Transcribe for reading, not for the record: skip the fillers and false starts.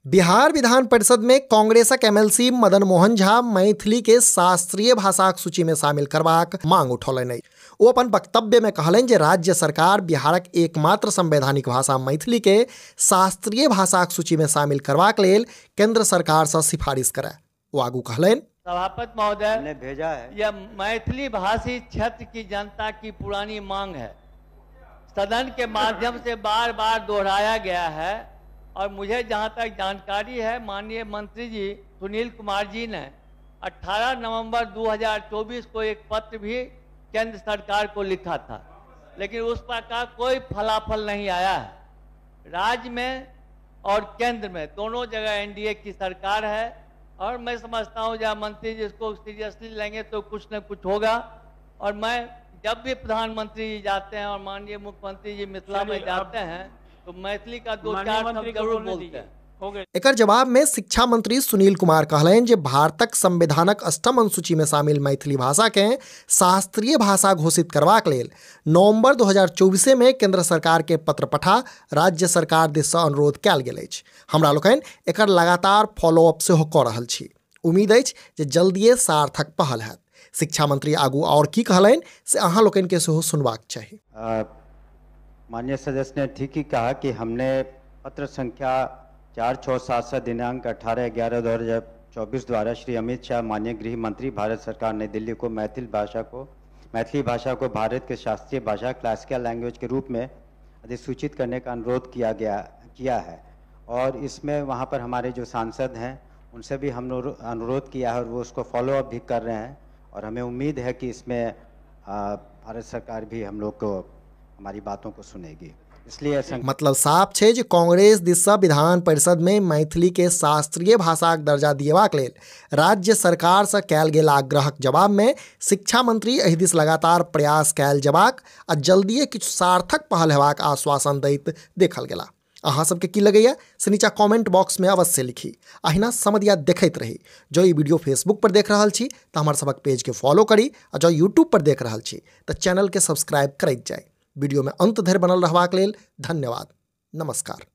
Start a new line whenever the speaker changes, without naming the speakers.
बिहार विधान परिषद में कांग्रेसक एमएलसी मदन मोहन झा मैथिली के शास्त्रीय भाषाक सूची में शामिल करबाक मांग उठौलनि। ओ अपन वक्तव्य में कहलनि जे राज्य सरकार बिहारक एकमात्र संवैधानिक भाषा मैथिली के शास्त्रीय भाषाक सूची में शामिल करबाक लेल केंद्र सरकार से सिफारिश करे। ओ आगू कहलनि,
सभापति महोदय
ने भेजा है,
यह मैथिली भाषी क्षेत्र की जनता की पुरानी मांग है, सदन के माध्यम से बार बार दोहराया गया है और मुझे जहां तक जानकारी है माननीय मंत्री जी सुनील कुमार जी ने 18 नवंबर 2024 को एक पत्र भी केंद्र सरकार को लिखा था, लेकिन उस पर का कोई फलाफल नहीं आया है। राज्य में और केंद्र में दोनों जगह एनडीए की सरकार है और मैं समझता हूं जब मंत्री जी इसको सीरियसली लेंगे तो कुछ न कुछ होगा। और मैं जब भी प्रधानमंत्री जी जाते हैं और माननीय मुख्यमंत्री जी मिथिला में जाते हैं तो मैथिली का 2-4 शब्द जरूर बोलते हैं।
एकर जवाब में शिक्षा मंत्री सुनील कुमार कहलनि जे भारतक संविधानक 8म अनुसूची में शामिल मैथिली भाषा के शास्त्रीय भाषा घोषित करबाक लेल नवंबर 2024 में केंद्र सरकार के पत्र पठा राज्य सरकार दिस सँ अनुरोध कयल गेल अछि। हमरा लोकनि एकर लगातार फॉलोअप सेहो कऽ रहल छी। उम्मीद अछि जे जल्दिए सार्थक पहल हैत। शिक्षा मंत्री आगू और की कहलनि से अहाँ लोकनि के सेहो सुनबाक चाही।
माननीय सदस्य ने ठीक ही कहा कि हमने पत्र संख्या 4677 दिनांक 18/11/2024 द्वारा श्री अमित शाह माननीय गृह मंत्री भारत सरकार नई दिल्ली को मैथिली भाषा को भारत के शास्त्रीय भाषा क्लासिकल लैंग्वेज के रूप में अधिसूचित करने का अनुरोध किया है और इसमें वहाँ पर हमारे जो सांसद हैं उनसे भी हमने अनुरोध किया है और वो उसको फॉलोअप भी कर रहे हैं और हमें उम्मीद है कि इसमें भारत सरकार भी हम लोग को हमारी बातों को सुनेगी। इसलिए
मतलब साफ छे जे कांग्रेस दिस सँ विधान परिषद में मैथिली के शास्त्रीय भाषाक दर्जा दिएबाक लेल राज्य सरकार से कयल गेल आग्रहक जवाब में शिक्षा मंत्री एहि दिस लगातार प्रयास कयल जेबाक आ जल्दिए किछु सार्थक पहल हेबाक आश्वासन दैत देखल गेला। अहाँ सबके की लगैया से नीचा कमेंट बॉक्स में अवश्य लिखी। अहिना समधिया देखैत रही। जो ई वीडियो फेसबुक पर देख रहल छी तो हमार सबक पेज के फॉलो करी और जो यूट्यूब पर देख रहल छी तो चैनल के सब्सक्राइब करैत जाय। वीडियो में अंत धरि बनल रहबाक लेल धन्यवाद। नमस्कार।